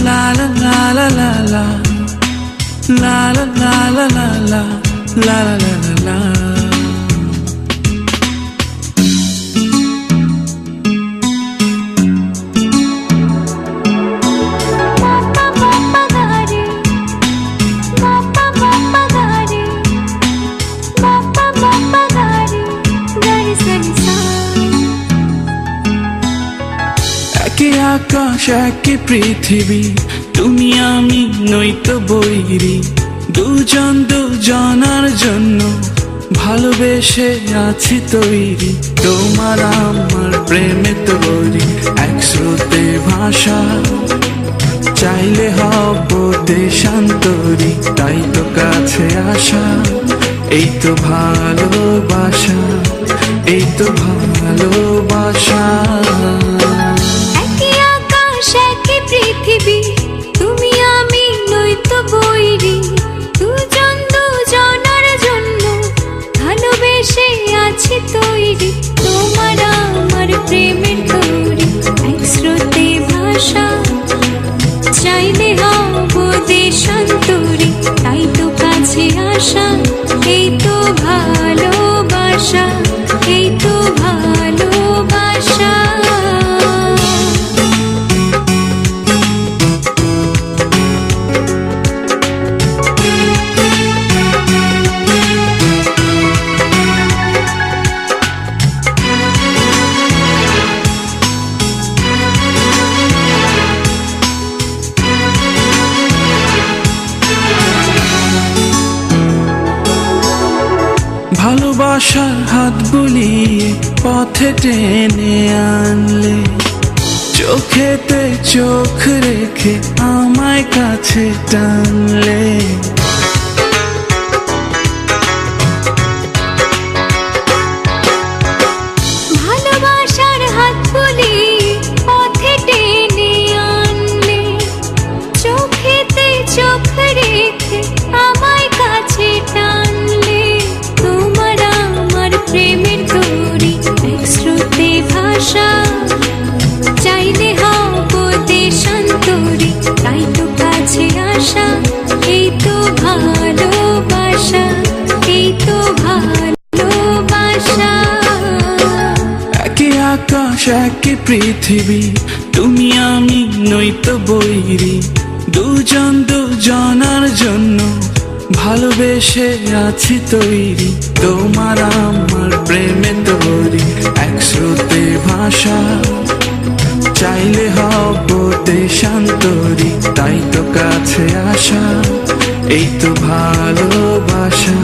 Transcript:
La la la la la la. La la la la la la. La la la la la. একে আকাশ একে পৃথিবী, তুমি আমি নয়তো বৈরী। দুজন দুজনার জন্য ভালোবেসে আছি তৈরি। তোমার আমার প্রেমে তৈরি এক স্রোতে ভাষা, চাইলে হব দেশান্তরী। তাই তো কাছে আসা, এই তো ভালোবাসা, এই তো ভালোবাসা। পৃথিবী তুমি আমি নয়তো বৈরী। দুজন দুজনার জন্য ভালোবেসে আছি তৈরি। তোমার আমার প্রেমের তৈরি এক স্রোতে ভাষা, চাইলে হব দেশান্তরী। তাই তো কাছে আসা, এই তো ভালোবাসা, এই তো ভালোবাসা। ভালোবাসার হাত বুলিয়ে পথে টেনে আনলে, চোখেতে চোখ রেখে আমায় কাছে টানলে। ভালোবাসার হাত বুলিয়ে পথে টেনে আনলে, চোখেতে চোখ রেখে আমায় কাছে টানলে। তোমার আমার প্রেমের তৈরি এক স্রোতে ভাষা, চাইলে হব দেশান্তরী। তাই তো কাছে আসা, এই তো ভালোবাসা, এই তো ভালোবাসা। একে আকাশ একে পৃথিবী, তুমি আমি নয়তো বৈরী। দুজন দুজনার জন্য ভালোবেসে আছি তৈরি। তোমার আমার প্রেমে তৈরি এক স্রোতে ভাষা, চাইলে হব দেশান্তরী। তাই তো কাছে আসা, এই তো ভালোবাসা।